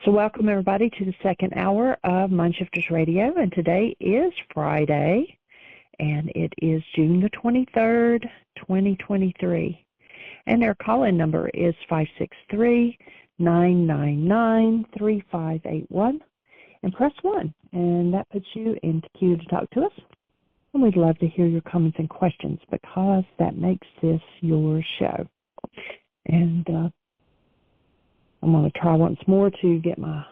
So welcome everybody to the second hour of Mindshifters Radio, and today is Friday, and it is June the 23rd, 2023, and our call-in number is 563-999-3581, and press 1, and that puts you into queue to talk to us, and we'd love to hear your comments and questions because that makes this your show. And I'm going to try once more to get my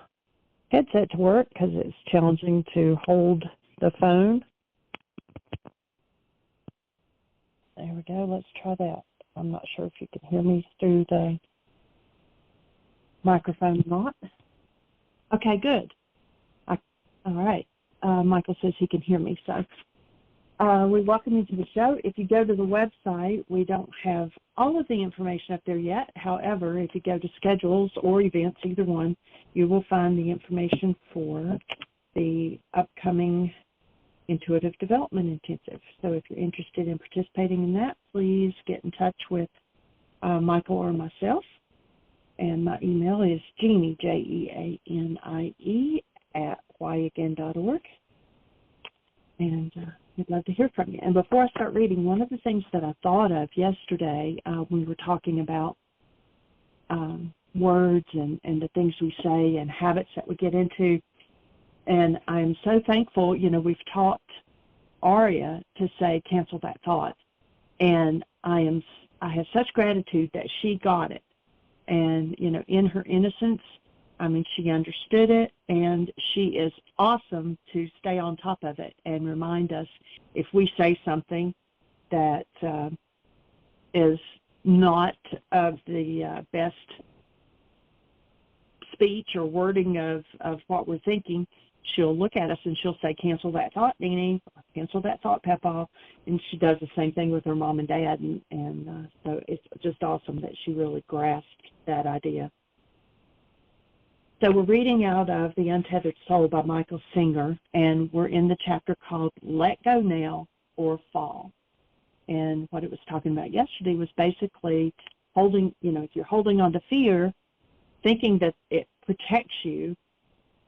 headset to work because it's challenging to hold the phone. There we go. Let's try that. I'm not sure if you can hear me through the microphone or not. Okay, good. All right. Michael says he can hear me, so we welcome you to the show. If you go to the website, we don't have all of the information up there yet. However, if you go to schedules or events, either one, you will find the information for the upcoming Intuitive Development Intensive. So if you're interested in participating in that, please get in touch with Michael or myself. And my email is Jeanie, Jeanie, @whyagain.org. And we'd love to hear from you. And before I start reading, one of the things that I thought of yesterday, we were talking about words and the things we say and habits that we get into. And I'm so thankful, we've taught Arya to say, cancel that thought. And I have such gratitude that she got it. And, in her innocence, she understood it, and she is awesome to stay on top of it and remind us if we say something that is not of the best speech or wording of what we're thinking. She'll look at us and she'll say, cancel that thought, Nene, cancel that thought, Papa. And she does the same thing with her mom and dad, and so it's just awesome that she really grasped that idea. So we're reading out of The Untethered Soul by Michael Singer, and we're in the chapter called Let Go Now or Fall. And what it was talking about yesterday was basically holding, if you're holding on to fear, thinking that it protects you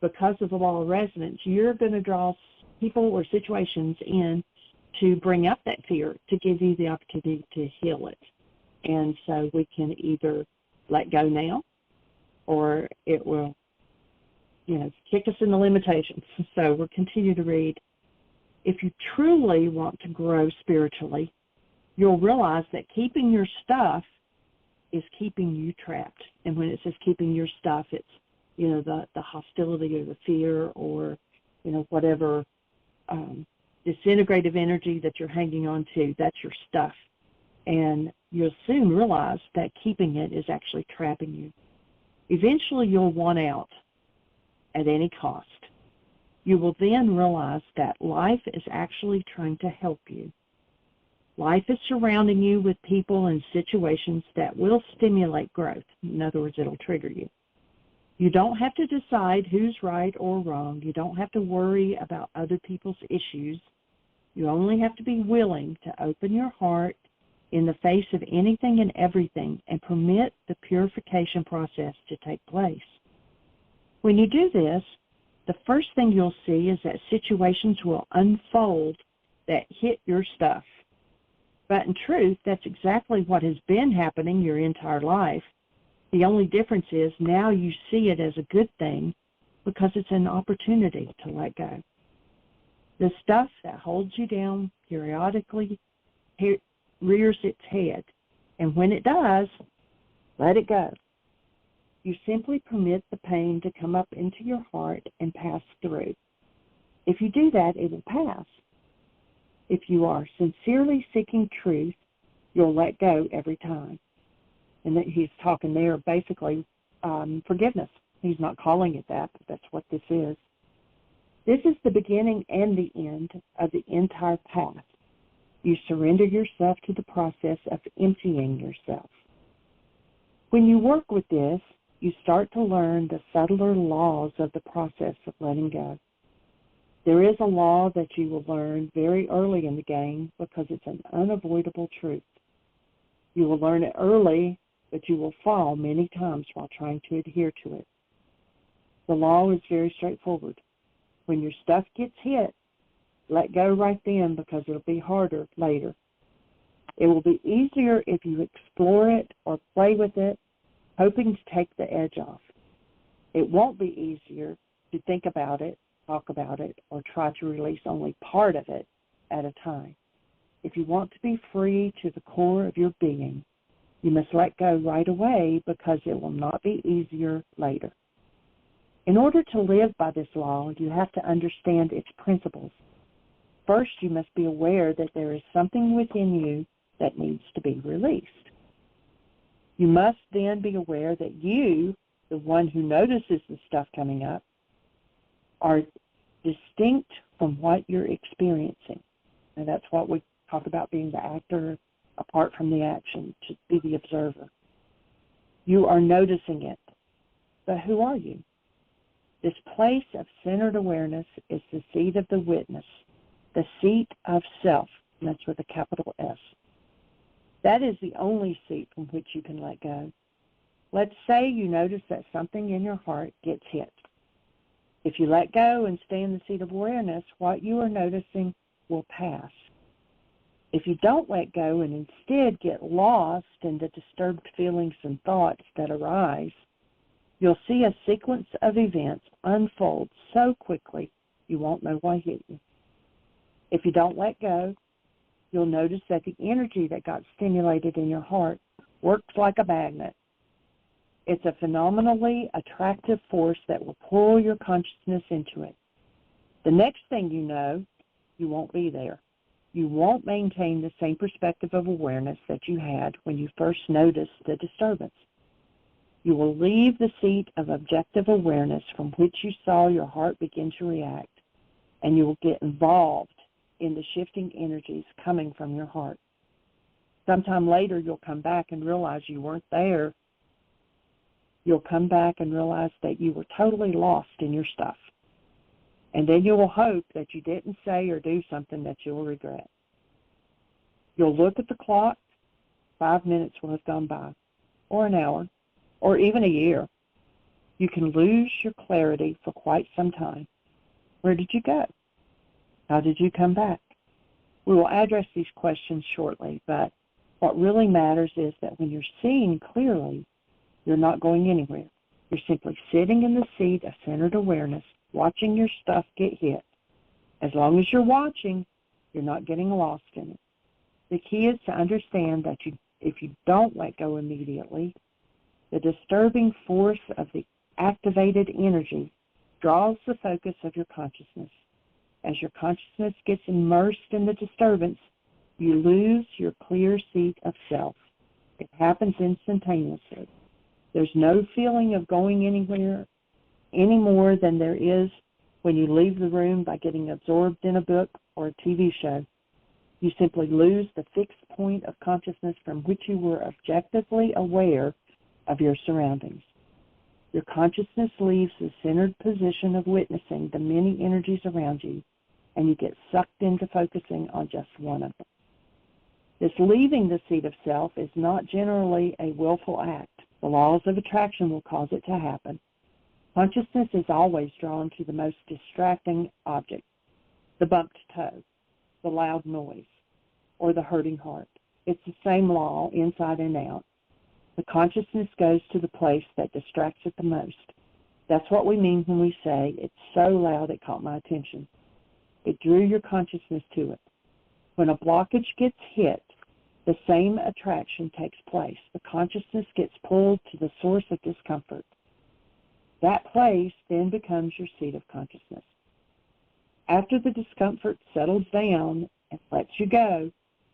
because of the law of resonance, you're going to draw people or situations in to bring up that fear, to give you the opportunity to heal it. And so we can either let go now, or it will kick us in the limitations. So we'll continue to read. If you truly want to grow spiritually, you'll realize that keeping your stuff is keeping you trapped. And when it says keeping your stuff, it's, the hostility or the fear or, whatever disintegrative energy that you're hanging on to, that's your stuff. And you'll soon realize that keeping it is actually trapping you. Eventually you'll want out at any cost. You will then realize that life is actually trying to help you. Life is surrounding you with people and situations that will stimulate growth. In other words, it'll trigger you. You don't have to decide who's right or wrong. You don't have to worry about other people's issues. You only have to be willing to open your heart in the face of anything and everything and permit the purification process to take place. When you do this, the first thing you'll see is that situations will unfold that hit your stuff. But in truth, that's exactly what has been happening your entire life. The only difference is now you see it as a good thing because it's an opportunity to let go. The stuff that holds you down periodically rears its head, and when it does, let it go. You simply permit the pain to come up into your heart and pass through. If you do that, it will pass. If you are sincerely seeking truth, you'll let go every time. And that he's talking there basically forgiveness. He's not calling it that, but that's what this is. This is the beginning and the end of the entire path. You surrender yourself to the process of emptying yourself. When you work with this, you start to learn the subtler laws of the process of letting go. There is a law that you will learn very early in the game because it's an unavoidable truth. You will learn it early, but you will fall many times while trying to adhere to it. The law is very straightforward. When your stuff gets hit, let go right then because it'll be harder later. It will be easier if you explore it or play with it, hoping to take the edge off. It won't be easier to think about it, talk about it, or try to release only part of it at a time. If you want to be free to the core of your being, you must let go right away because it will not be easier later. In order to live by this law, you have to understand its principles. First, you must be aware that there is something within you that needs to be released. You must then be aware that you, the one who notices the stuff coming up, are distinct from what you're experiencing. And that's what we talk about, being the actor apart from the action, to be the observer. You are noticing it. But who are you? This place of centered awareness is the seat of the witness, the seat of self, and that's with a capital S. That is the only seat from which you can let go. Let's say you notice that something in your heart gets hit. If you let go and stay in the seat of awareness, what you are noticing will pass. If you don't let go and instead get lost in the disturbed feelings and thoughts that arise, you'll see a sequence of events unfold so quickly you won't know what hit you. If you don't let go, you'll notice that the energy that got stimulated in your heart works like a magnet. It's a phenomenally attractive force that will pull your consciousness into it. The next thing you know, you won't be there. You won't maintain the same perspective of awareness that you had when you first noticed the disturbance. You will leave the seat of objective awareness from which you saw your heart begin to react, and you will get involved in the shifting energies coming from your heart. Sometime later, you'll come back and realize you weren't there. You'll come back and realize that you were totally lost in your stuff. And then you will hope that you didn't say or do something that you'll regret. You'll look at the clock, 5 minutes will have gone by, or an hour, or even a year. You can lose your clarity for quite some time. Where did you go? How did you come back? We will address these questions shortly, but what really matters is that when you're seeing clearly, you're not going anywhere. You're simply sitting in the seat of centered awareness, watching your stuff get hit. As long as you're watching, you're not getting lost in it. The key is to understand that if you don't let go immediately, the disturbing force of the activated energy draws the focus of your consciousness. As your consciousness gets immersed in the disturbance, you lose your clear seat of self. It happens instantaneously. There's no feeling of going anywhere any more than there is when you leave the room by getting absorbed in a book or a TV show. You simply lose the fixed point of consciousness from which you were objectively aware of your surroundings. Your consciousness leaves the centered position of witnessing the many energies around you, and you get sucked into focusing on just one of them. This leaving the seat of self is not generally a willful act. The laws of attraction will cause it to happen. Consciousness is always drawn to the most distracting object, the bumped toe, the loud noise, or the hurting heart. It's the same law inside and out. The consciousness goes to the place that distracts it the most. That's what we mean when we say, it's so loud it caught my attention. It drew your consciousness to it. When a blockage gets hit, the same attraction takes place. The consciousness gets pulled to the source of discomfort. That place then becomes your seat of consciousness. After the discomfort settles down and lets you go,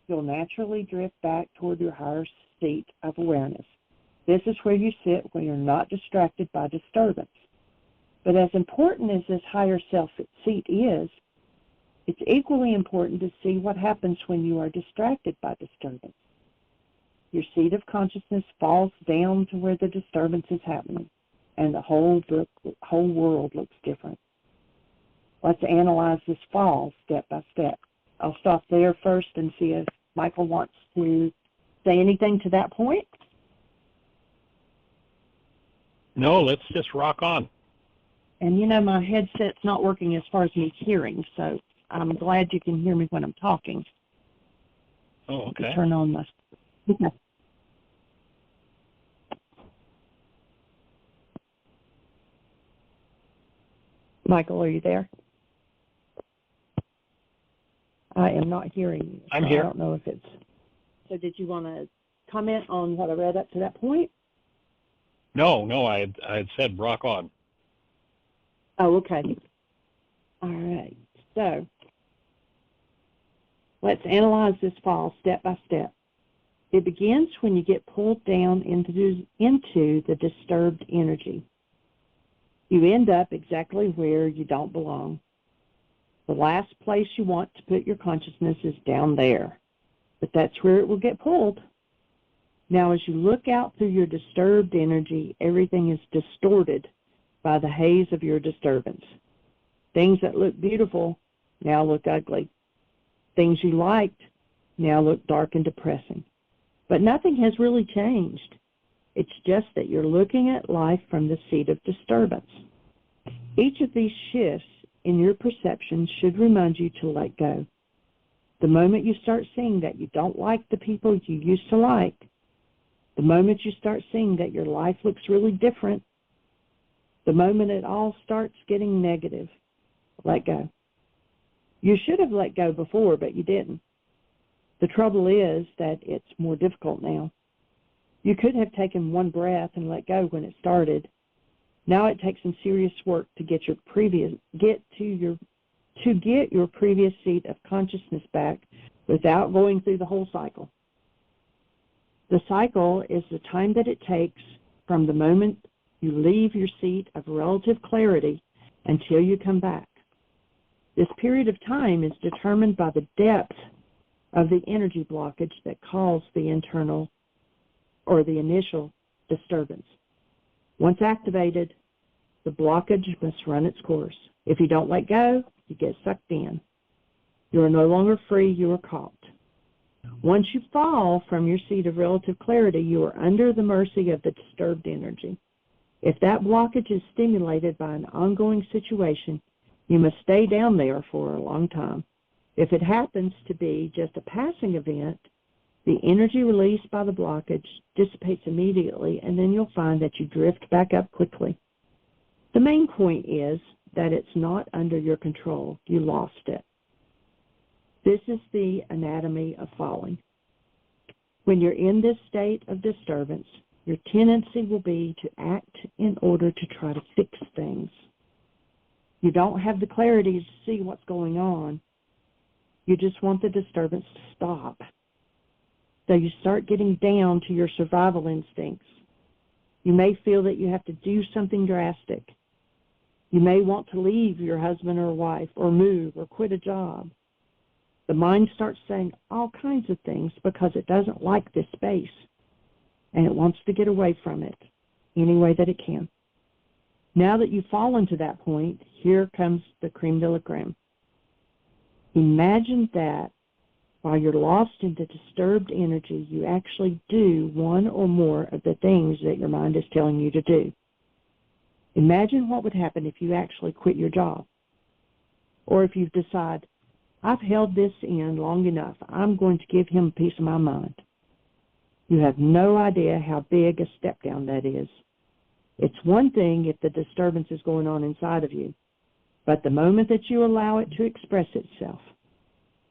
you'll naturally drift back toward your higher seat of awareness. This is where you sit when you're not distracted by disturbance. But as important as this higher self seat is, it's equally important to see what happens when you are distracted by disturbance. Your seat of consciousness falls down to where the disturbance is happening, and the whole world looks different. Let's analyze this fall step by step. I'll stop there first and see if Michael wants to say anything to that point. No, let's just rock on. And, my headset's not working as far as me hearing, so I'm glad you can hear me when I'm talking. Oh, okay. Turn on my... Okay. Michael, are you there? I am not hearing you. I'm here. I don't know if it's... So did you want to comment on what I read up to that point? No, I had said rock on. Oh, okay. All right. So let's analyze this file step by step. It begins when you get pulled down into the disturbed energy. You end up exactly where you don't belong. The last place you want to put your consciousness is down there, but that's where it will get pulled. Now, as you look out through your disturbed energy, everything is distorted by the haze of your disturbance. Things that look beautiful now look ugly. Things you liked now look dark and depressing. But nothing has really changed. It's just that you're looking at life from the seat of disturbance. Each of these shifts in your perception should remind you to let go. The moment you start seeing that you don't like the people you used to like, the moment you start seeing that your life looks really different, the moment it all starts getting negative, let go. You should have let go before, but you didn't. The trouble is that it's more difficult now. You could have taken one breath and let go when it started. Now it takes some serious work to get your previous seat of consciousness back without going through the whole cycle. The cycle is the time that it takes from the moment you leave your seat of relative clarity until you come back. This period of time is determined by the depth of the energy blockage that caused the internal or the initial disturbance. Once activated, the blockage must run its course. If you don't let go, you get sucked in. You are no longer free, you are caught. Once you fall from your seat of relative clarity, you are under the mercy of the disturbed energy. If that blockage is stimulated by an ongoing situation, you must stay down there for a long time. If it happens to be just a passing event, the energy released by the blockage dissipates immediately, and then you'll find that you drift back up quickly. The main point is that it's not under your control. You lost it. This is the anatomy of falling. When you're in this state of disturbance, your tendency will be to act in order to try to fix things. You don't have the clarity to see what's going on. You just want the disturbance to stop. So you start getting down to your survival instincts. You may feel that you have to do something drastic. You may want to leave your husband or wife, or move, or quit a job. The mind starts saying all kinds of things because it doesn't like this space, and it wants to get away from it any way that it can. Now that you've fallen to that point, here comes the creme de la creme. Imagine that while you're lost in the disturbed energy, you actually do one or more of the things that your mind is telling you to do. Imagine what would happen if you actually quit your job. Or if you decide, I've held this in long enough, I'm going to give him a piece of my mind. You have no idea how big a step down that is. It's one thing if the disturbance is going on inside of you, but the moment that you allow it to express itself,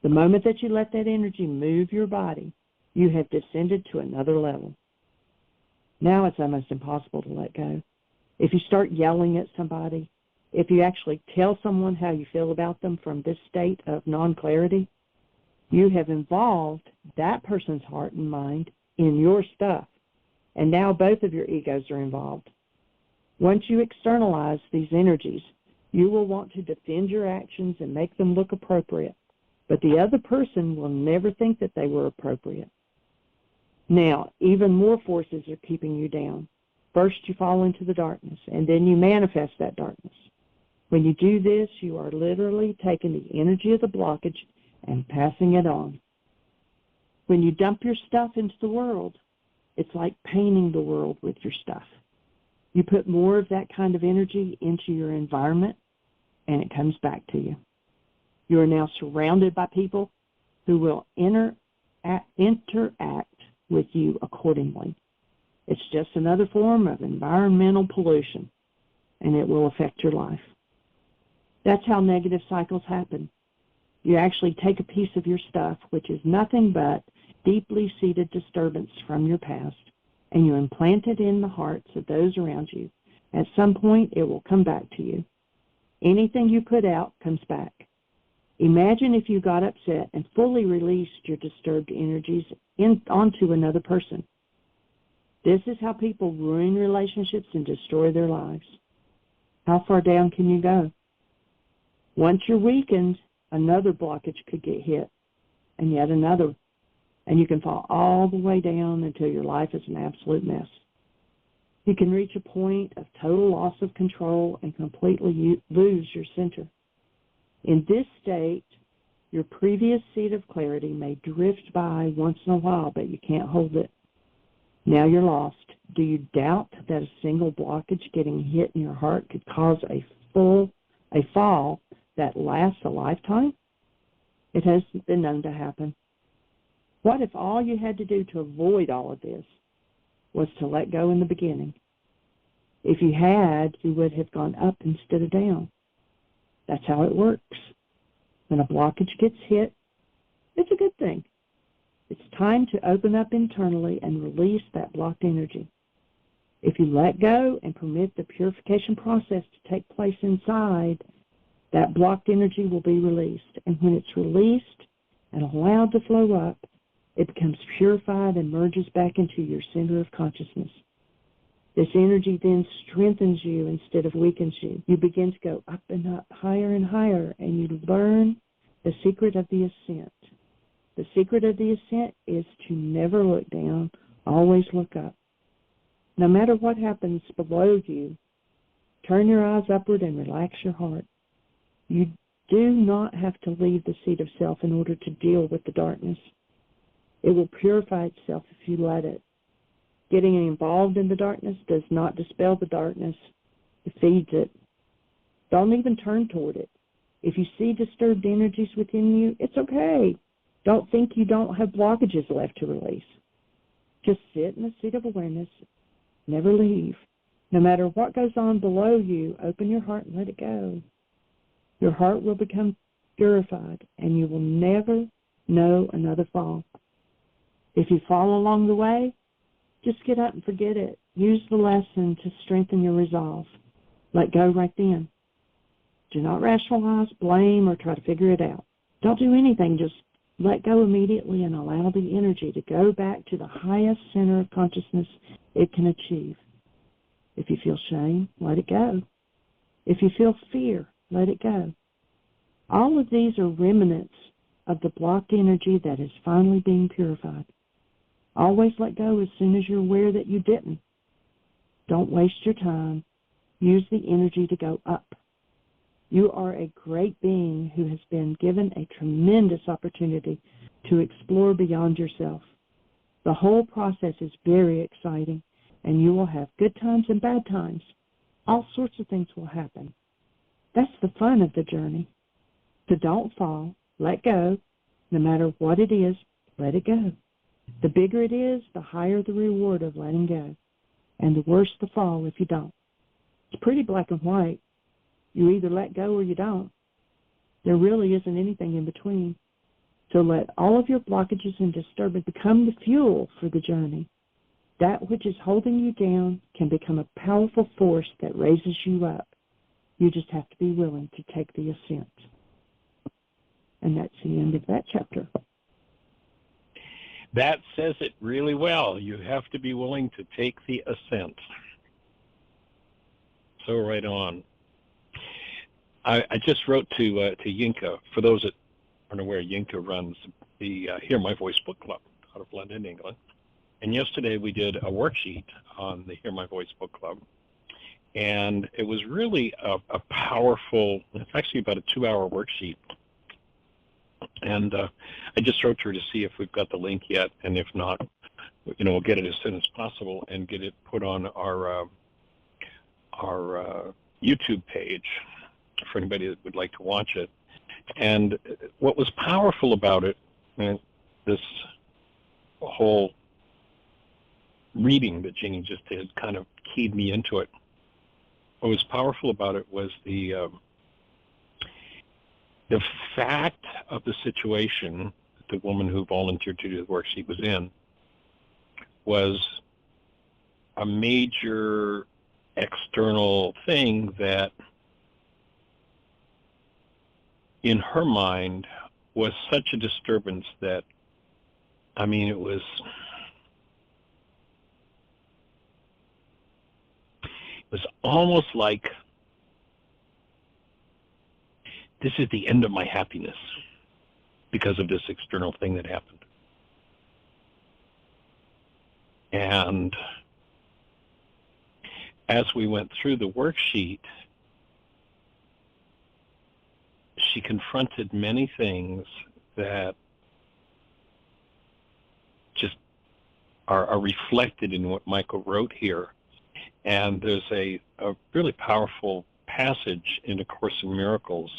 the moment that you let that energy move your body, you have descended to another level. Now it's almost impossible to let go. If you start yelling at somebody, if you actually tell someone how you feel about them from this state of non-clarity, you have involved that person's heart and mind in your stuff, and now both of your egos are involved. Once you externalize these energies, you will want to defend your actions and make them look appropriate, but the other person will never think that they were appropriate. Now, even more forces are keeping you down. First, you fall into the darkness, and then you manifest that darkness. When you do this, you are literally taking the energy of the blockage and passing it on. When you dump your stuff into the world, it's like painting the world with your stuff. You put more of that kind of energy into your environment, and it comes back to you. You are now surrounded by people who will interact with you accordingly. It's just another form of environmental pollution, and it will affect your life. That's how negative cycles happen. You actually take a piece of your stuff, which is nothing but deeply seated disturbance from your past, and you implant it in the hearts of those around you. At some point, it will come back to you. Anything you put out comes back. Imagine if you got upset and fully released your disturbed energies onto another person. This is how people ruin relationships and destroy their lives. How far down can you go? Once you're weakened, another blockage could get hit, and yet another. And you can fall all the way down until your life is an absolute mess. You can reach a point of total loss of control and completely lose your center. In this state, your previous seat of clarity may drift by once in a while, but you can't hold it. Now you're lost. Do you doubt that a single blockage getting hit in your heart could cause a fall that lasts a lifetime? It has been known to happen. What if all you had to do to avoid all of this was to let go in the beginning? If you had, you would have gone up instead of down. That's how it works. When a blockage gets hit, it's a good thing. It's time to open up internally and release that blocked energy. If you let go and permit the purification process to take place inside, that blocked energy will be released. And when it's released and allowed to flow up, it becomes purified and merges back into your center of consciousness. This energy then strengthens you instead of weakens you. You begin to go up and up, higher and higher, and you learn the secret of the ascent. The secret of the ascent is to never look down, always look up. No matter what happens below you, turn your eyes upward and relax your heart. You do not have to leave the seat of self in order to deal with the darkness. It will purify itself if you let it. Getting involved in the darkness does not dispel the darkness. It feeds it. Don't even turn toward it. If you see disturbed energies within you, it's okay. Don't think you don't have blockages left to release. Just sit in the seat of awareness. Never leave. No matter what goes on below you, open your heart and let it go. Your heart will become purified, and you will never know another fall. If you fall along the way, just get up and forget it. Use the lesson to strengthen your resolve. Let go right then. Do not rationalize, blame, or try to figure it out. Don't do anything. Just let go immediately and allow the energy to go back to the highest center of consciousness it can achieve. If you feel shame, let it go. If you feel fear, let it go. All of these are remnants of the blocked energy that is finally being purified. Always let go as soon as you're aware that you didn't. Don't waste your time. Use the energy to go up. You are a great being who has been given a tremendous opportunity to explore beyond yourself. The whole process is very exciting, and you will have good times and bad times. All sorts of things will happen. That's the fun of the journey. So don't fall. Let go. No matter what it is, let it go. The bigger it is, the higher the reward of letting go, and the worse the fall if you don't. It's pretty black and white. You either let go or you don't. There really isn't anything in between. So let all of your blockages and disturbance become the fuel for the journey. That which is holding you down can become a powerful force that raises you up. You just have to be willing to take the ascent. And that's the end of that chapter. That says it really well. You have to be willing to take the ascent. So right on. I just wrote to Yinka. For those that aren't aware, Yinka runs the Hear My Voice book club out of London, England. And yesterday we did a worksheet on the Hear My Voice book club. And it was really a powerful, it's actually about a 2-hour worksheet. And I just wrote to her to see if we've got the link yet, and if not, we'll get it as soon as possible and get it put on our YouTube page for anybody that would like to watch it. And what was powerful about it, and this whole reading that Jeanie just did kind of keyed me into it. What was powerful about it was the fact of the situation that the woman who volunteered to do the worksheet was in was a major external thing that in her mind was such a disturbance that, I mean, it was almost like, this is the end of my happiness because of this external thing that happened. And as we went through the worksheet, she confronted many things that just are reflected in what Michael wrote here. And there's a really powerful passage in A Course in Miracles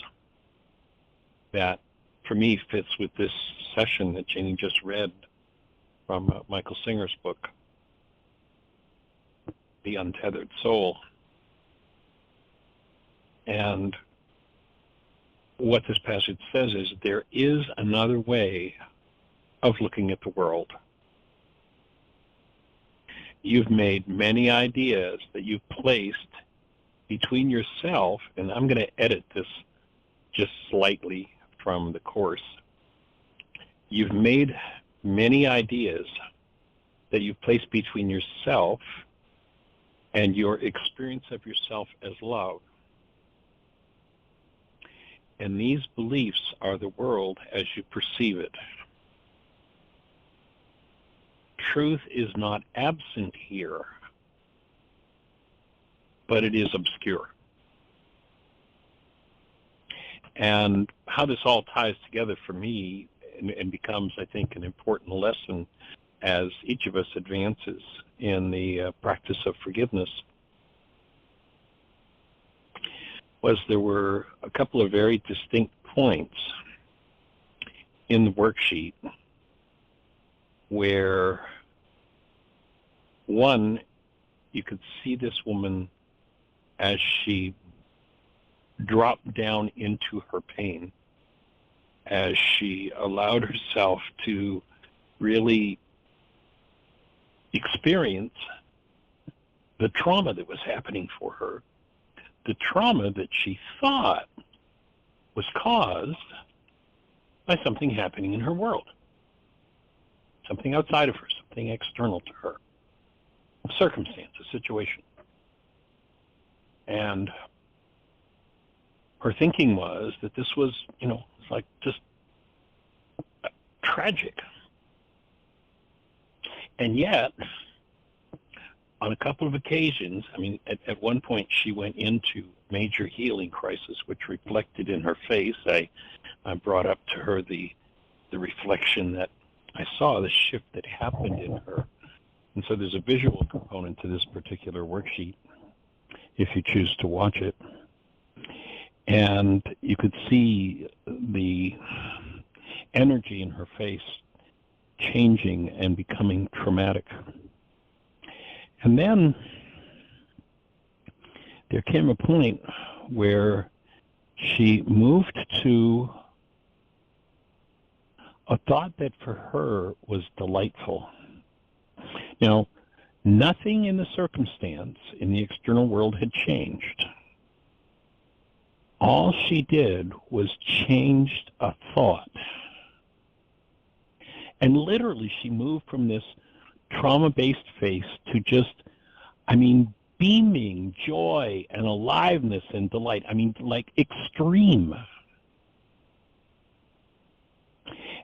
that, for me, fits with this session that Jeanie just read from Michael Singer's book, The Untethered Soul. And what this passage says is there is another way of looking at the world. You've made many ideas that you've placed between yourself, and I'm going to edit this just slightly from the Course. You've made many ideas that you've placed between yourself and your experience of yourself as love. And these beliefs are the world as you perceive it. Truth is not absent here, but it is obscure. And how this all ties together for me and becomes, I think, an important lesson as each of us advances in the practice of forgiveness was there were a couple of very distinct points in the worksheet where, one, you could see this woman as she dropped down into her pain, as she allowed herself to really experience the trauma that was happening for her, the trauma that she thought was caused by something happening in her world, something outside of her, something external to her, a circumstance, a situation. And her thinking was that this was, it's like just tragic. And yet, on a couple of occasions, I mean, at one point she went into major healing crisis, which reflected in her face. I brought up to her the reflection that I saw, the shift that happened in her. And so there's a visual component to this particular worksheet, if you choose to watch it. And you could see the energy in her face changing and becoming traumatic. And then there came a point where she moved to a thought that for her was delightful. Now, nothing in the circumstance in the external world had changed. All she did was changed a thought. And literally she moved from this trauma-based face to just, beaming joy and aliveness and delight. Like extreme.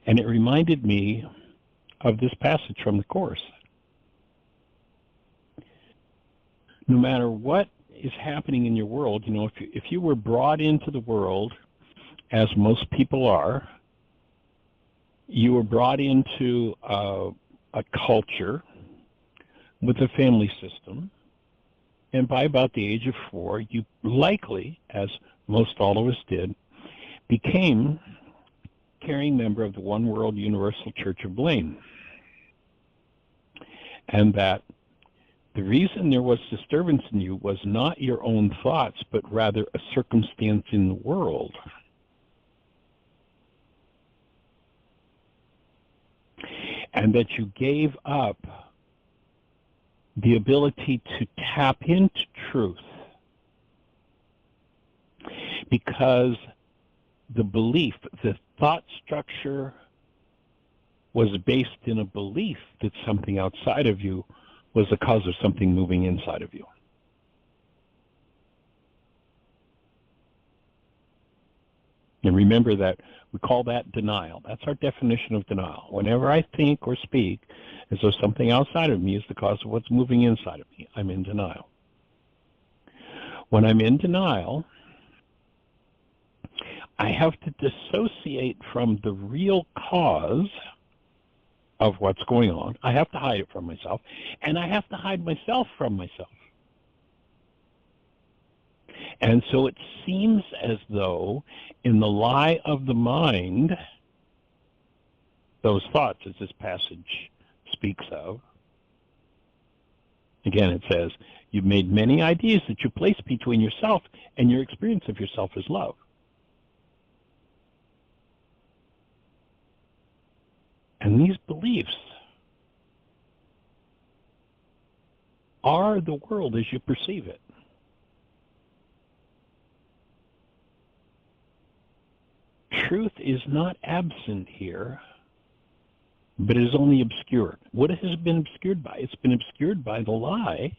And it reminded me of this passage from the Course. No matter what is happening in your world, if you were brought into the world, as most people are, you were brought into a culture with a family system, And by about the age of 4, you likely, as most all of us did, became carrying member of the One World Universal Church of Blaine. And that the reason there was disturbance in you was not your own thoughts, but rather a circumstance in the world. And that you gave up the ability to tap into truth because the belief, the thought structure was based in a belief that something outside of you was the cause of something moving inside of you. And remember that we call that denial. That's our definition of denial. Whenever I think or speak as though something outside of me is the cause of what's moving inside of me, I'm in denial. When I'm in denial, I have to dissociate from the real cause of what's going on. I have to hide it from myself, and I have to hide myself from myself. And so it seems as though in the lie of the mind, those thoughts, as this passage speaks of, again it says, you've made many ideas that you place between yourself and your experience of yourself as love. And these beliefs are the world as you perceive it. Truth is not absent here, but is only obscured. What has it been obscured by? It's been obscured by the lie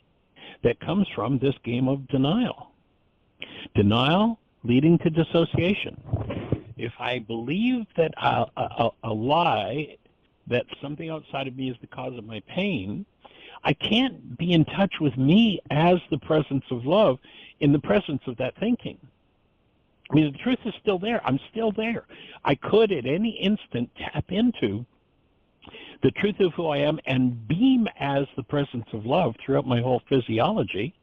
that comes from this game of denial. Denial leading to dissociation. If I believe that a lie, that something outside of me is the cause of my pain, I can't be in touch with me as the presence of love in the presence of that thinking. I mean, the truth is still there. I'm still there. I could at any instant tap into the truth of who I am and beam as the presence of love throughout my whole physiology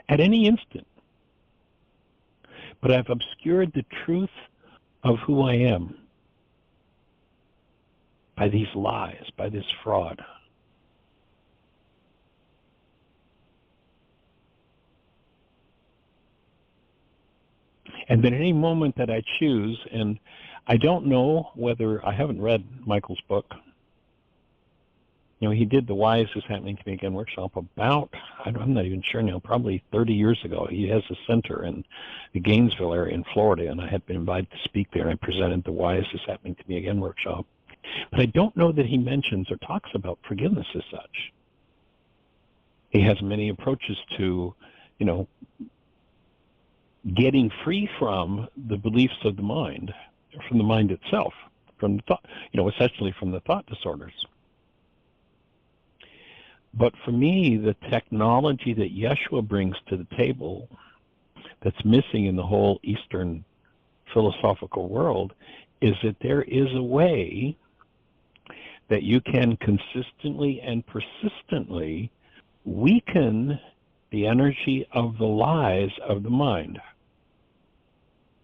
at any instant. But I've obscured the truth of who I am by these lies, by this fraud. And then any moment that I choose, and I don't know whether, I haven't read Michael's book. You know, he did the Why Is This Happening to Me Again workshop about, I'm not even sure now, probably 30 years ago. He has a center in the Gainesville area in Florida, and I had been invited to speak there, and I presented the Why Is This Happening to Me Again workshop. But I don't know that he mentions or talks about forgiveness as such. He has many approaches to, you know, getting free from the beliefs of the mind, from the mind itself, from the thought, you know, essentially from the thought disorders. But for me, the technology that Yeshua brings to the table that's missing in the whole Eastern philosophical world is that there is a way that you can consistently and persistently weaken the energy of the lies of the mind.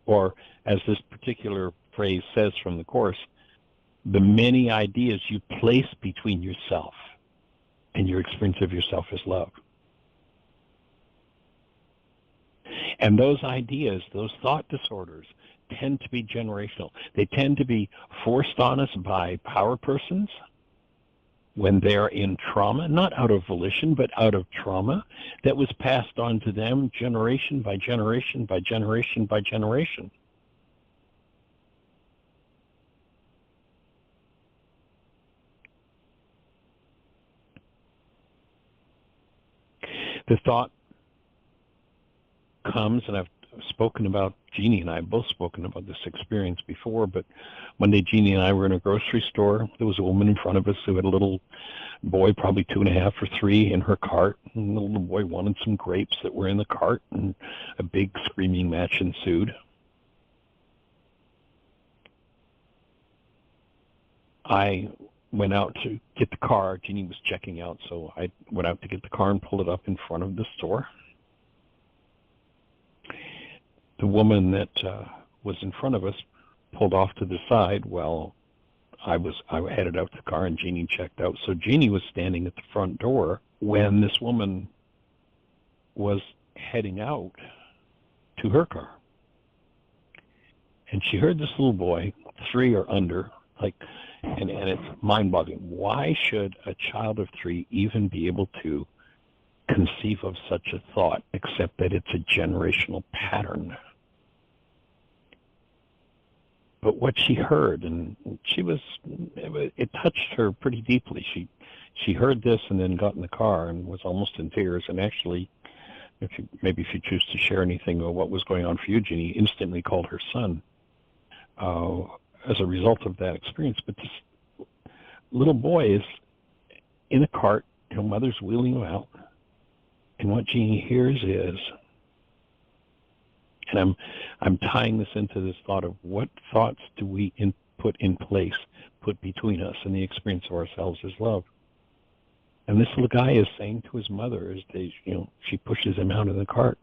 Or, as this particular phrase says from the Course, the many ideas you place between yourself and your experience of yourself as love. And those ideas, those thought disorders, tend to be generational. They tend to be forced on us by power persons when they're in trauma, not out of volition, but out of trauma that was passed on to them generation by generation by generation by generation. The thought comes, and I've spoken about, Jeanie and I have both spoken about this experience before, but one day Jeanie and I were in a grocery store. There was a woman in front of us who had a little boy, probably 2.5 or 3, in her cart, and the little boy wanted some grapes that were in the cart, and a big screaming match ensued. I went out to get the car. Jeanie was checking out, so I went out to get the car and pulled it up in front of the store. The woman that was in front of us pulled off to the side while I headed out to the car and Jeanie checked out. So Jeanie was standing at the front door when this woman was heading out to her car. And she heard this little boy, 3 or under, and it's mind-boggling. Why should a child of 3 even be able to conceive of such a thought, except that it's a generational pattern? But what she heard, and it touched her pretty deeply. She heard this and then got in the car and was almost in tears. And actually, if you choose to share anything about what was going on for you, Jeanie, instantly called her son as a result of that experience. But this little boy is in a cart, mother's wheeling him out, and what Jeanie hears is, and I'm tying this into this thought of what thoughts do we put between us and the experience of ourselves as love. And this little guy is saying to his mother as she pushes him out of the cart,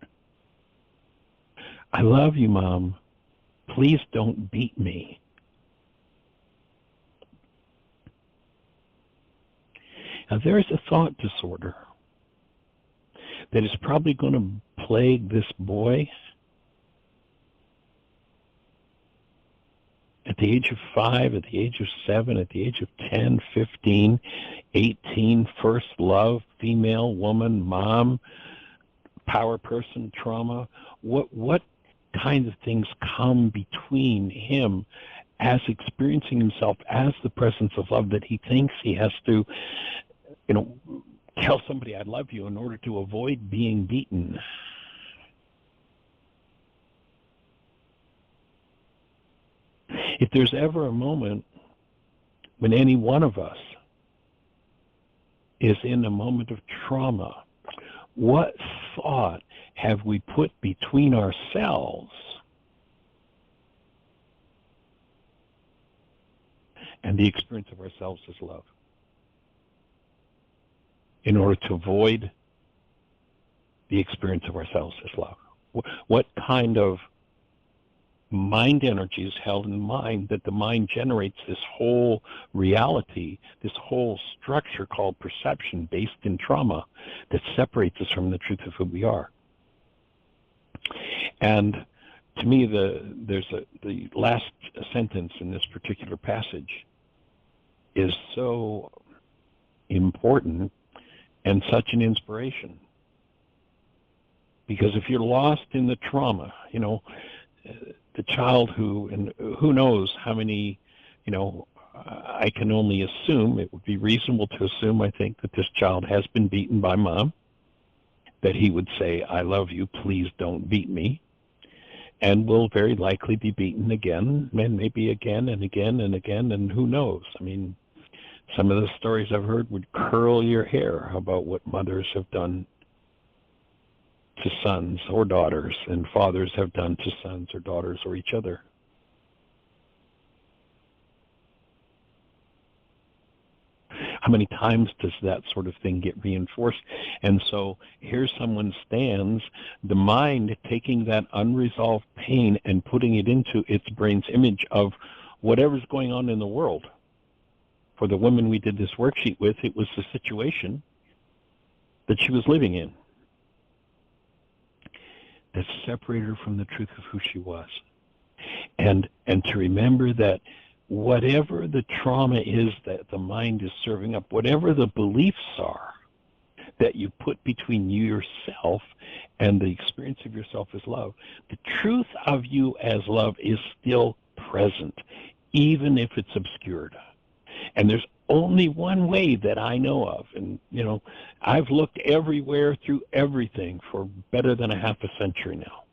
"I love you, Mom. Please don't beat me." Now there's a thought disorder that is probably going to plague this boy at the age of 5, at the age of 7, at the age of 10, 15, 18, first love, female, woman, mom, power person, trauma. What kinds of things come between him as experiencing himself as the presence of love that he thinks he has to, tell somebody I love you in order to avoid being beaten? If there's ever a moment when any one of us is in a moment of trauma, what thought have we put between ourselves and the experience of ourselves as love in order to avoid the experience of ourselves as love? What kind of mind energy is held in mind that the mind generates this whole reality, this whole structure called perception based in trauma that separates us from the truth of who we are? And to me, the last sentence in this particular passage is so important and such an inspiration. Because if you're lost in the trauma, the child who knows how many, I can only assume, it would be reasonable to assume, I think, that this child has been beaten by mom, that he would say, "I love you, please don't beat me," and will very likely be beaten again, and maybe again and again and again, and who knows? I mean, some of the stories I've heard would curl your hair about what mothers have done to sons or daughters, and fathers have done to sons or daughters or each other. How many times does that sort of thing get reinforced? And so here someone stands, the mind taking that unresolved pain and putting it into its brain's image of whatever's going on in the world. For the woman we did this worksheet with, it was the situation that she was living in that separated her from the truth of who she was. And to remember that whatever the trauma is that the mind is serving up, whatever the beliefs are that you put between you yourself and the experience of yourself as love, the truth of you as love is still present, even if it's obscured. And there's only one way that I know of, and I've looked everywhere through everything for better than a half a century now.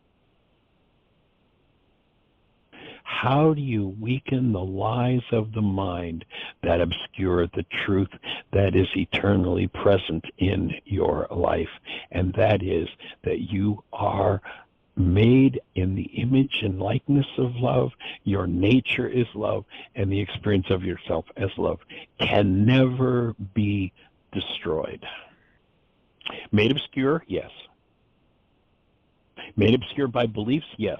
How do you weaken the lies of the mind that obscure the truth that is eternally present in your life? And that is that you are made in the image and likeness of love, your nature is love, and the experience of yourself as love can never be destroyed. Made obscure? Yes. Made obscure by beliefs? Yes.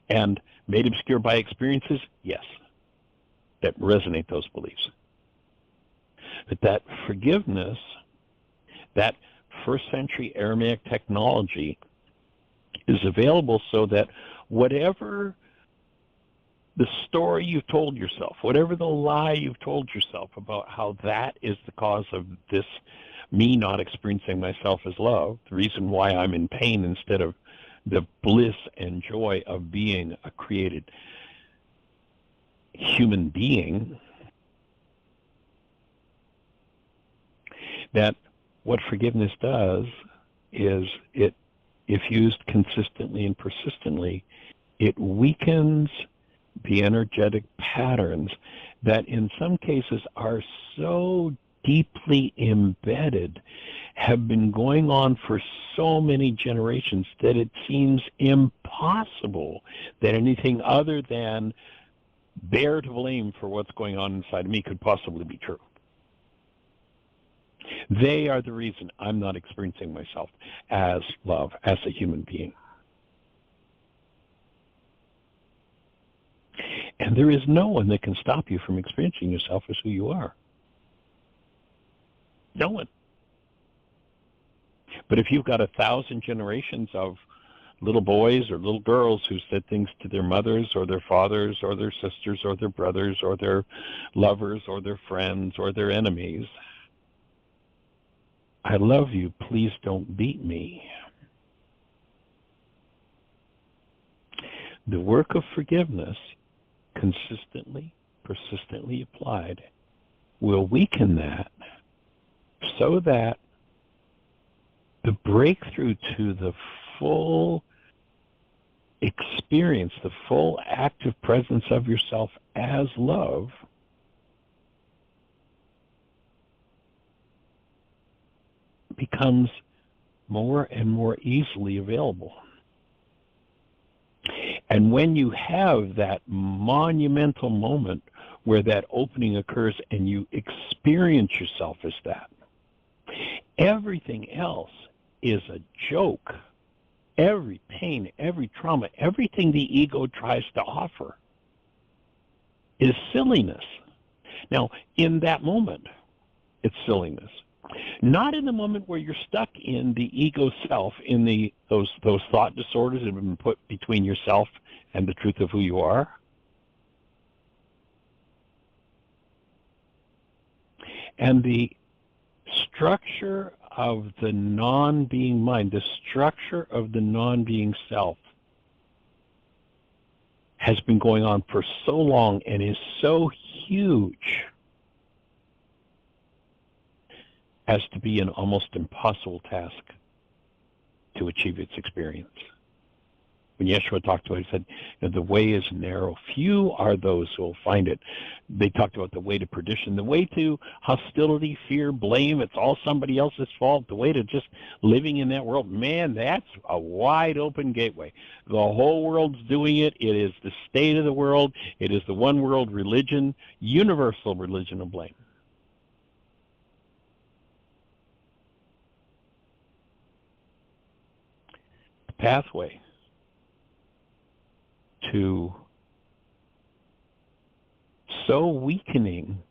And made obscure by experiences? Yes. That resonate those beliefs. But that forgiveness, that first century Aramaic technology is available so that whatever the story you've told yourself, whatever the lie you've told yourself about how that is the cause of this, me not experiencing myself as love, the reason why I'm in pain instead of the bliss and joy of being a created human being, that what forgiveness does is it, if used consistently and persistently, it weakens the energetic patterns that in some cases are so deeply embedded, have been going on for so many generations that it seems impossible that anything other than they're to blame for what's going on inside of me could possibly be true. They are the reason I'm not experiencing myself as love, as a human being. And there is no one that can stop you from experiencing yourself as who you are. No one. But if you've got 1,000 generations of little boys or little girls who said things to their mothers or their fathers or their sisters or their brothers or their lovers or their friends or their enemies, I love you, please don't beat me. The work of forgiveness, consistently, persistently applied, will weaken that so that the breakthrough to the full experience, the full active presence of yourself as love becomes more and more easily available. And when you have that monumental moment where that opening occurs and you experience yourself as that, everything else is a joke. Every pain, every trauma, everything the ego tries to offer is silliness. Now, in that moment, it's silliness. Not in the moment where you're stuck in the ego self, in those thought disorders that have been put between yourself and the truth of who you are. And the structure of the non-being mind, the structure of the non-being self has been going on for so long and is so huge as to be an almost impossible task to achieve its experience. When Yeshua talked about it, he said, the way is narrow. Few are those who will find it. They talked about the way to perdition, the way to hostility, fear, blame. It's all somebody else's fault. The way to just living in that world. Man, that's a wide open gateway. The whole world's doing it. It is the state of the world. It is the one world religion, universal religion of blame. The pathway to so weakening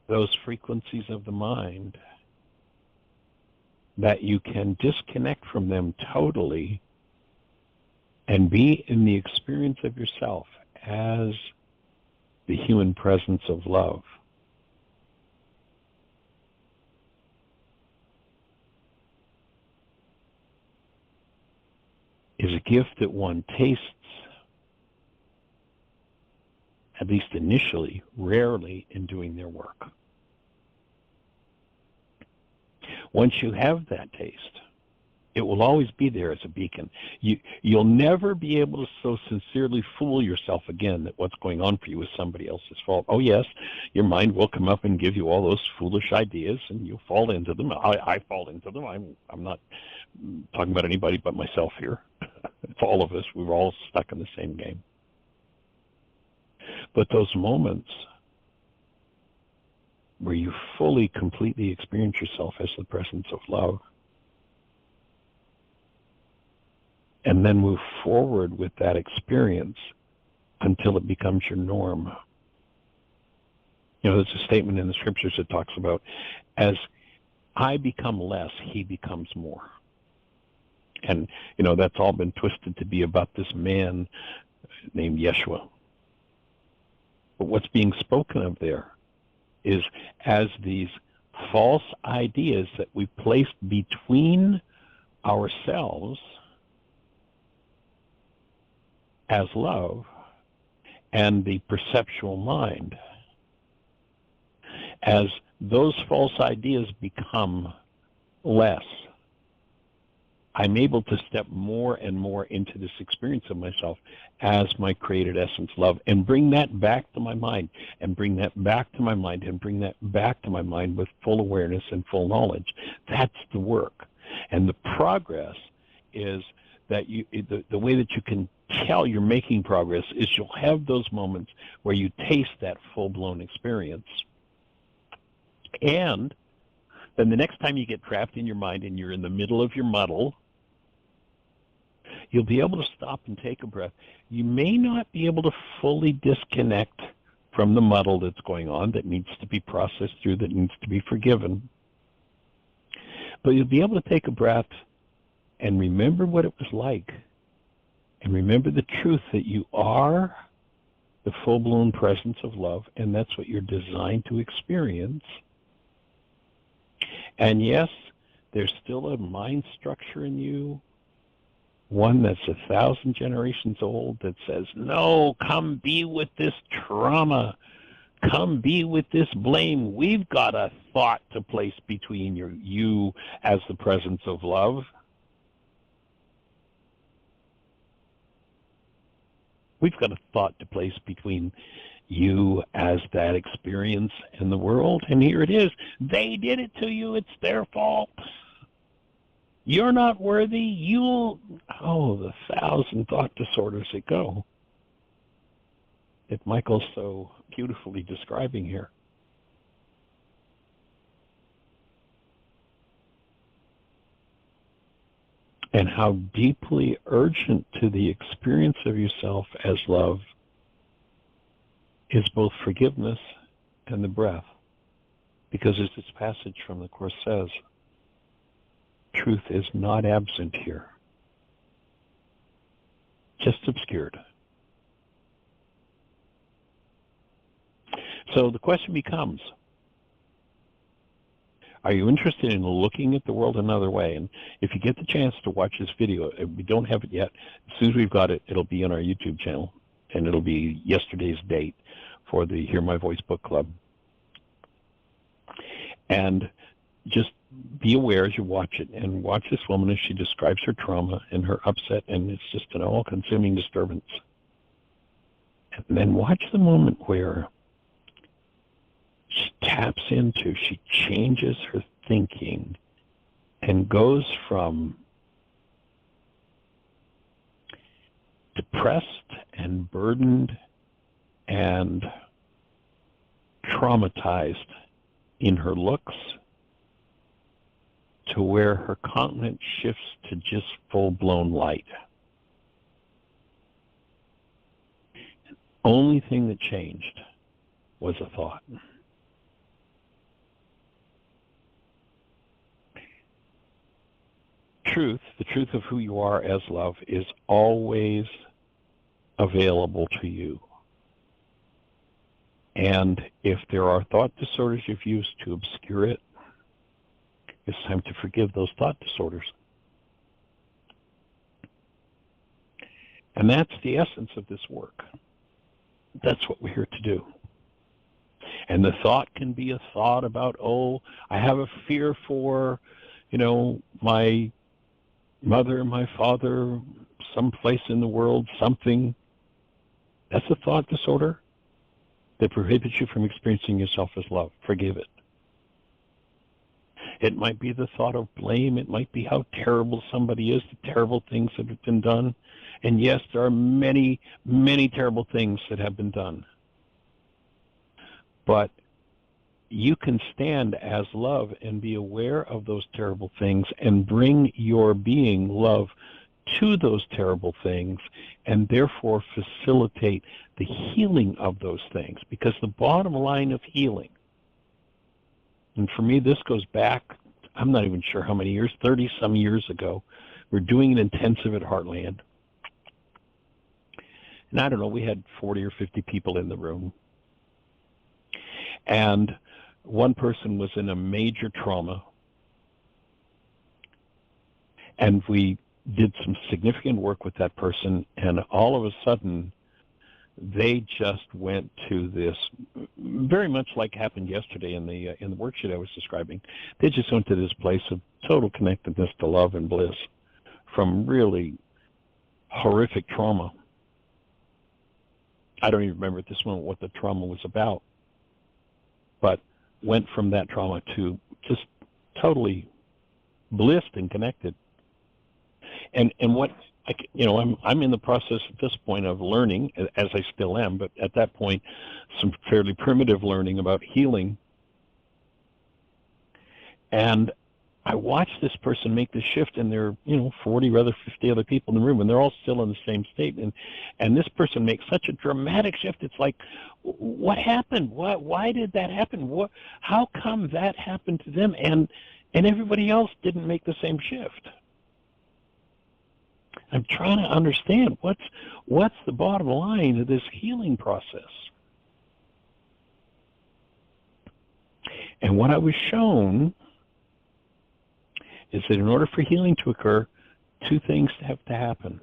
those frequencies of the mind that you can disconnect from them totally and be in the experience of yourself as the human presence of love. Is a gift that one tastes, at least initially, rarely in doing their work. Once you have that taste, It will always be there as a beacon. You'll never be able to so sincerely fool yourself again that what's going on for you is somebody else's fault. Oh, yes, your mind will come up and give you all those foolish ideas, and you'll fall into them. I fall into them. I'm not talking about anybody but myself here. It's all of us. We're all stuck in the same game. But those moments where you fully, completely experience yourself as the presence of love, and then move forward with that experience until it becomes your norm. You know, there's a statement in the scriptures that talks about, as I become less, he becomes more. And, you know, that's all been twisted to be about this man named Yeshua. But what's being spoken of there is as these false ideas that we placed between ourselves as love and the perceptual mind, as those false ideas become less, I'm able to step more and more into this experience of myself as my created essence love, and bring that back to my mind, and bring that back to my mind, and bring that back to my mind with full awareness and full knowledge. That's the work. And the progress is that the way that you can tell you're making progress is you'll have those moments where you taste that full-blown experience. And then the next time you get trapped in your mind and you're in the middle of your muddle, you'll be able to stop and take a breath. You may not be able to fully disconnect from the muddle that's going on, that needs to be processed through, that needs to be forgiven. But you'll be able to take a breath and remember what it was like, and remember the truth that you are the full-blown presence of love, and that's what you're designed to experience. And yes, there's still a mind structure in you, one that's 1,000 generations old, that says, no, come be with this trauma. Come be with this blame. We've got a thought to place between you as the presence of love. We've got a thought to place between you as that experience in the world. And here it is. They did it to you. It's their fault. You're not worthy. The 1,000 thought disorders that go, that Michael's so beautifully describing here. And how deeply urgent to the experience of yourself as love is both forgiveness and the breath. Because as this passage from the Course says, truth is not absent here, just obscured. So the question becomes, are you interested in looking at the world another way? And if you get the chance to watch this video, we don't have it yet. As soon as we've got it, it'll be on our YouTube channel, and it'll be yesterday's date for the Hear My Voice book club. And just be aware as you watch it, and watch this woman as she describes her trauma and her upset, and it's just an all-consuming disturbance. And then watch the moment where she taps into, she changes her thinking and goes from depressed and burdened and traumatized in her looks to where her countenance shifts to just full-blown light. The only thing that changed was a thought. Truth, the truth of who you are as love, is always available to you. And if there are thought disorders you've used to obscure it, it's time to forgive those thought disorders. And that's the essence of this work. That's what we're here to do. And the thought can be a thought about, I have a fear for, my mother, my father, someplace in the world, something. That's a thought disorder that prohibits you from experiencing yourself as love. Forgive it. It might be the thought of blame. It might be how terrible somebody is, the terrible things that have been done. And yes, there are many, many terrible things that have been done. But you can stand as love and be aware of those terrible things and bring your being love to those terrible things and therefore facilitate the healing of those things. Because the bottom line of healing, and for me this goes back, I'm not even sure how many years, 30-some years ago, we're doing an intensive at Heartland. And I don't know, we had 40 or 50 people in the room. And one person was in a major trauma. And we did some significant work with that person, and all of a sudden, they just went to this, very much like happened yesterday in the worksheet I was describing. They just went to this place of total connectedness to love and bliss from really horrific trauma. I don't even remember at this moment what the trauma was about, but went from that trauma to just totally blissed and connected. And what I'm in the process at this point of learning, as I still am, but at that point, some fairly primitive learning about healing. And I watched this person make the shift, and there are 40, rather 50 other people in the room, and they're all still in the same state. And this person makes such a dramatic shift. It's like, what happened? Why did that happen? How come that happened to them, and everybody else didn't make the same shift? I'm trying to understand what's the bottom line of this healing process. And what I was shown is that in order for healing to occur, two things have to happen.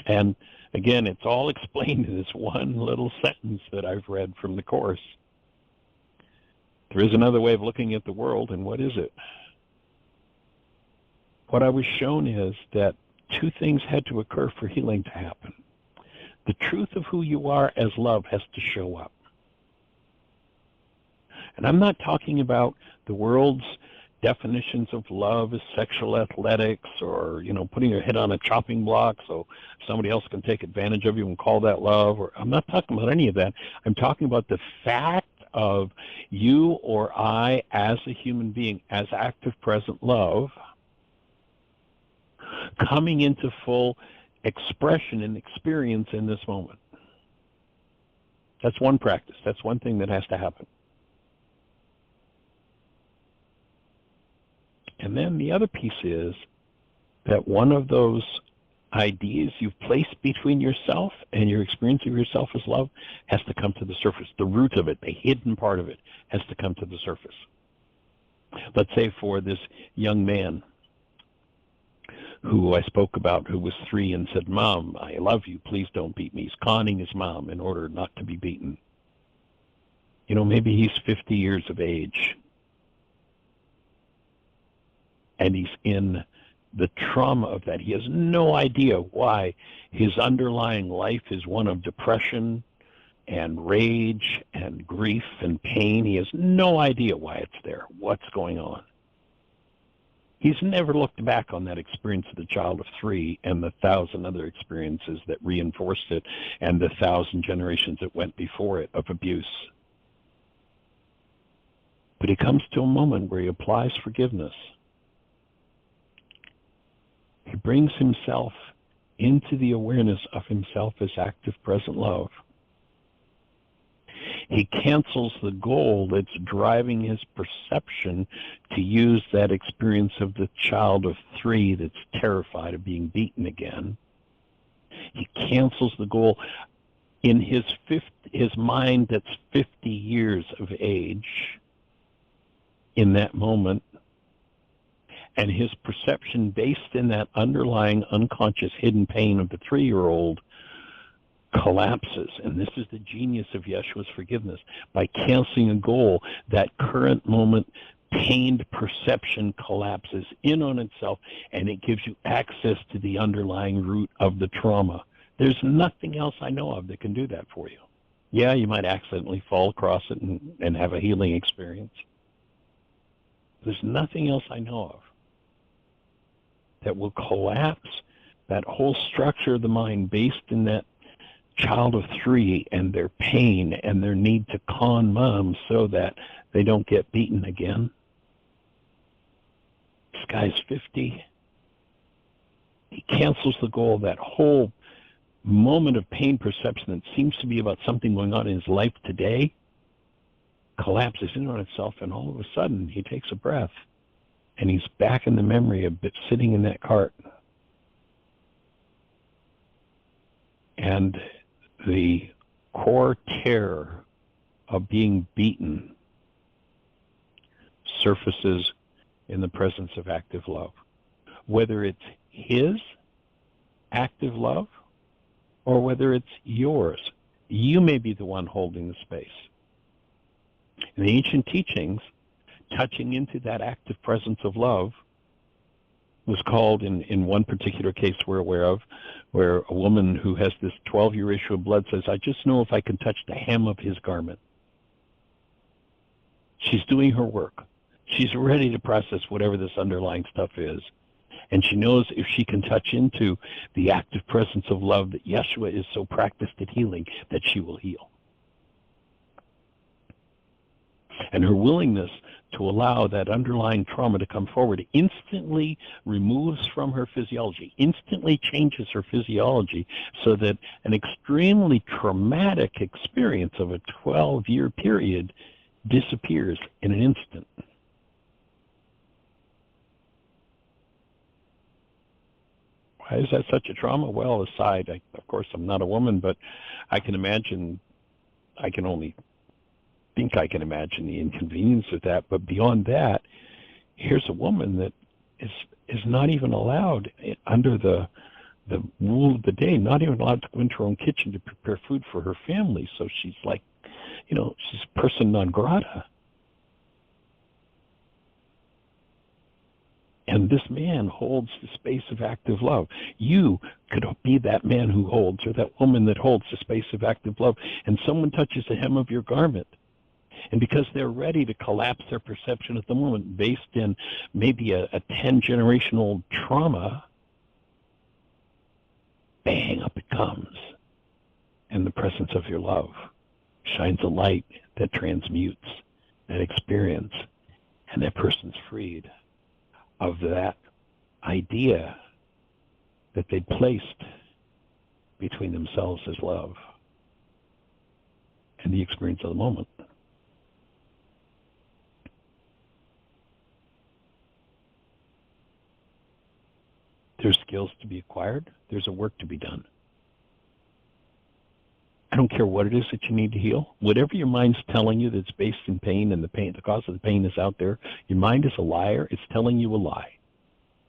And again, it's all explained in this one little sentence that I've read from the Course. There is another way of looking at the world, and what is it? What I was shown is that two things had to occur for healing to happen. The truth of who you are as love has to show up. And I'm not talking about the world's definitions of love as sexual athletics or, putting your head on a chopping block so somebody else can take advantage of you and call that love. Or I'm not talking about any of that. I'm talking about the fact of you or I as a human being, as active present love, coming into full expression and experience in this moment. That's one practice. That's one thing that has to happen. And then the other piece is that one of those ideas you've placed between yourself and your experience of yourself as love has to come to the surface. The root of it, the hidden part of it, has to come to the surface. Let's say for this young man who I spoke about, who was 3 and said, "Mom, I love you, please don't beat me." He's conning his mom in order not to be beaten. Maybe he's 50 years of age, and he's in the trauma of that. He has no idea why his underlying life is one of depression and rage and grief and pain. He has no idea why it's there, what's going on. He's never looked back on that experience of the child of 3 and the 1,000 other experiences that reinforced it and the 1,000 generations that went before it of abuse. But he comes to a moment where he applies forgiveness. He brings himself into the awareness of himself as active present love. He cancels the goal that's driving his perception to use that experience of the child of 3 that's terrified of being beaten again. He cancels the goal in his mind that's 50 years of age in that moment. And his perception based in that underlying unconscious hidden pain of the 3-year-old collapses, and this is the genius of Yeshua's forgiveness, by canceling a goal, that current moment pained perception collapses in on itself, and it gives you access to the underlying root of the trauma. There's nothing else I know of that can do that for you. Yeah, you might accidentally fall across it and have a healing experience. There's nothing else I know of that will collapse that whole structure of the mind based in that child of 3 and their pain and their need to con mom so that they don't get beaten again. This guy's 50. He cancels the goal. That whole moment of pain perception that seems to be about something going on in his life today collapses in on itself, and all of a sudden he takes a breath and he's back in the memory of sitting in that cart. And the core terror of being beaten surfaces in the presence of active love. Whether it's his active love or whether it's yours, you may be the one holding the space. In the ancient teachings, touching into that active presence of love was called, in one particular case we're aware of, where a woman who has this 12-year issue of blood says, I just know if I can touch the hem of his garment. She's doing her work. She's ready to process whatever this underlying stuff is. And she knows if she can touch into the active presence of love that Yeshua is so practiced at healing, that she will heal. And her willingness to allow that underlying trauma to come forward instantly removes from her physiology, instantly changes her physiology, so that an extremely traumatic experience of a 12-year period disappears in an instant. Why is that such a trauma? Well, of course, I'm not a woman, but I can imagine, I can only think I can imagine the inconvenience of that. But beyond that, here's a woman that is not even allowed, under the rule of the day, not even allowed to go into her own kitchen to prepare food for her family. So she's like, she's person non grata. And this man holds the space of active love. You could be that man who holds, or that woman that holds the space of active love, and someone touches the hem of your garment. And because they're ready to collapse their perception at the moment based in maybe a 10-generational trauma, bang, up it comes. And the presence of your love shines a light that transmutes that experience, and that person's freed of that idea that they placed between themselves as love and the experience of the moment. There's skills to be acquired. There's a work to be done. I don't care what it is that you need to heal. Whatever your mind's telling you that's based in pain, and the cause of the pain is out there, your mind is a liar. It's telling you a lie.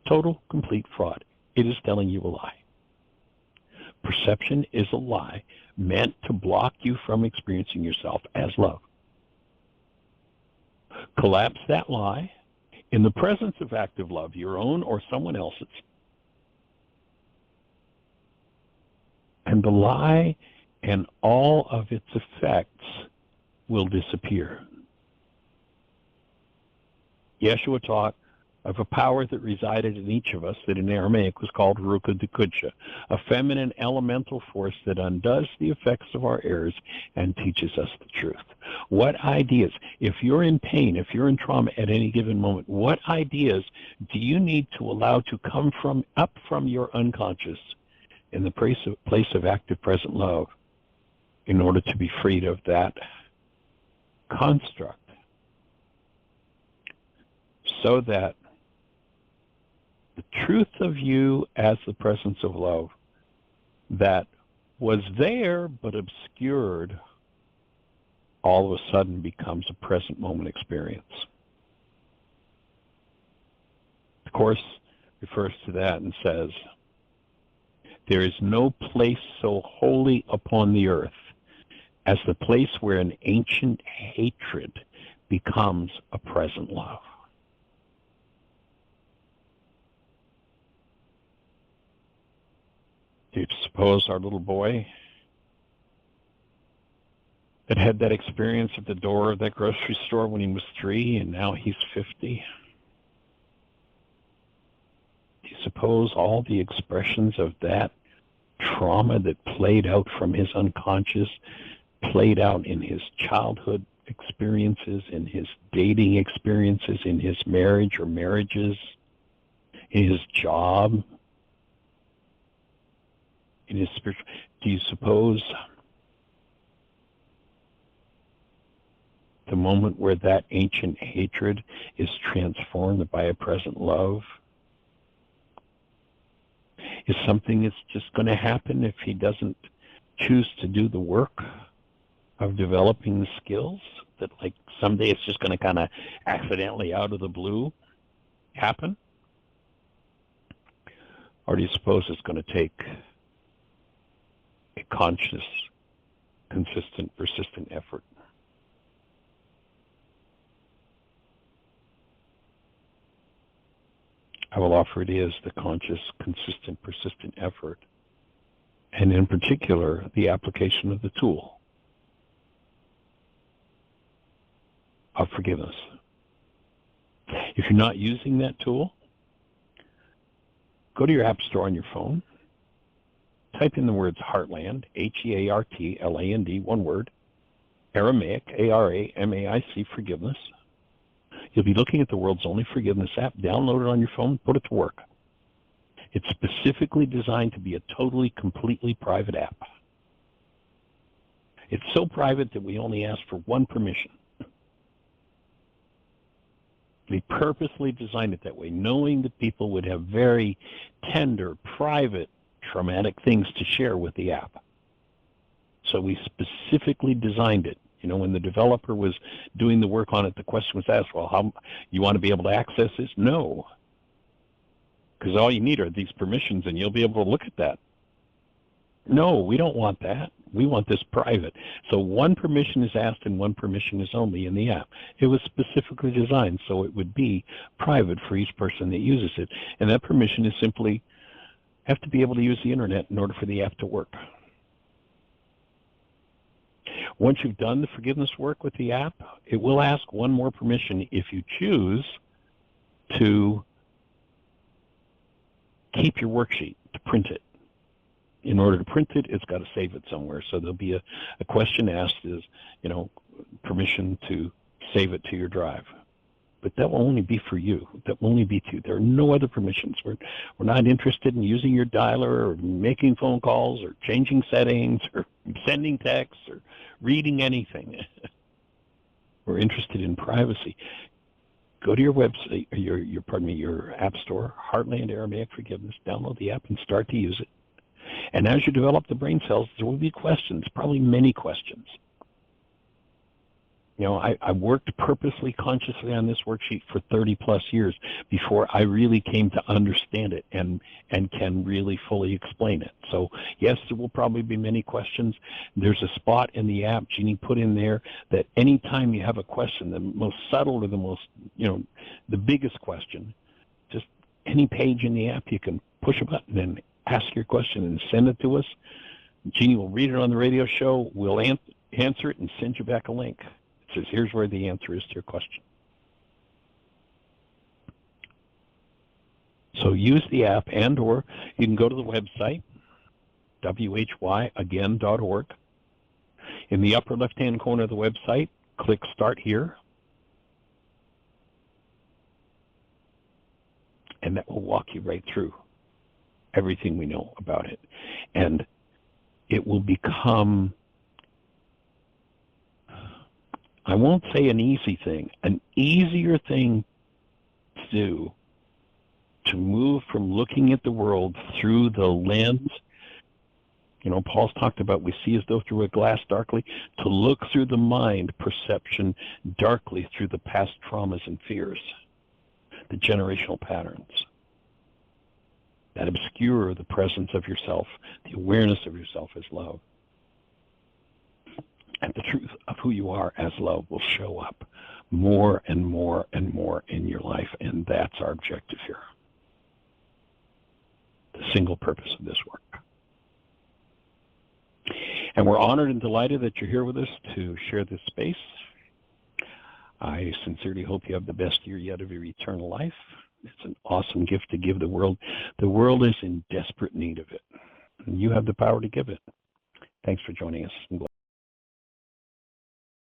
Total, complete fraud. It is telling you a lie. Perception is a lie meant to block you from experiencing yourself as love. Collapse that lie in the presence of active love, your own or someone else's. And the lie and all of its effects will disappear. Yeshua taught of a power that resided in each of us that in Aramaic was called Ruka Dekudsha, a feminine elemental force that undoes the effects of our errors and teaches us the truth. What ideas, if you're in pain, if you're in trauma at any given moment, what ideas do you need to allow to come up from your unconscious in the place of active present love in order to be freed of that construct, so that the truth of you as the presence of love that was there but obscured all of a sudden becomes a present moment experience. The Course refers to that and says, There is no place so holy upon the earth as the place where an ancient hatred becomes a present love. Do you suppose our little boy that had that experience at the door of that grocery store when he was 3 and now he's 50? Do you suppose all the expressions of that trauma that played out from his unconscious played out in his childhood experiences, in his dating experiences, in his marriage or marriages, in his job, in his spiritual? Do you suppose the moment where that ancient hatred is transformed by a present love is something that's just going to happen if he doesn't choose to do the work of developing the skills, that like someday it's just going to kind of accidentally out of the blue happen? Or do you suppose it's going to take a conscious, consistent, persistent effort? I will offer it is the conscious, consistent, persistent effort, and in particular, the application of the tool of forgiveness. If you're not using that tool, go to your app store on your phone, type in the words Heartland, Heartland, one word, Aramaic, Aramaic, forgiveness. You'll be looking at the world's only forgiveness app. Download it on your phone, put it to work. It's specifically designed to be a totally, completely private app. It's so private that we only ask for one permission. We purposely designed it that way, knowing that people would have very tender, private, traumatic things to share with the app. So we specifically designed it. You know, when the developer was doing the work on it, the question was asked, well, how you want to be able to access this? No. Because all you need are these permissions and you'll be able to look at that. No, we don't want that. We want this private. So one permission is asked and one permission is only in the app. It was specifically designed so it would be private for each person that uses it. And that permission is simply have to be able to use the internet in order for the app to work. Once you've done the forgiveness work with the app, it will ask one more permission if you choose to keep your worksheet, to print it. In order to print it, it's got to save it somewhere. So there'll be a question asked is, you know, permission to save it to your drive. But that will only be for you. That will only be to you. There are no other permissions. We're not interested in using your dialer or making phone calls or changing settings or sending texts or reading anything. We're interested in privacy. Go to your website, your app store, Heartland Aramaic Forgiveness, download the app and start to use it. And as you develop the brain cells, there will be questions, probably many questions. You know, I worked purposely, consciously on this worksheet for 30 plus years before I really came to understand it and can really fully explain it. So yes, there will probably be many questions. There's a spot in the app Jeanie put in there that anytime you have a question, the most subtle or the most, you know, the biggest question, just any page in the app, you can push a button and ask your question and send it to us. Jeanie will read it on the radio show. We'll answer it and send you back a link. Says, here's where the answer is to your question. So use the app, and or you can go to the website, whyagain.org. In the upper left-hand corner of the website, click Start Here. And that will walk you right through everything we know about it. And it will become, I won't say an easy thing, an easier thing to do, to move from looking at the world through the lens. You know, Paul's talked about we see as though through a glass darkly, to look through the mind perception darkly through the past traumas and fears, the generational patterns. that obscure the presence of yourself, the awareness of yourself as love. And the truth of who you are as love will show up more and more and more in your life, and that's our objective here. The single purpose of this work. And we're honored and delighted that you're here with us to share this space. I sincerely hope you have the best year yet of your eternal life. It's an awesome gift to give the world. The world is in desperate need of it. And you have the power to give it. Thanks for joining us.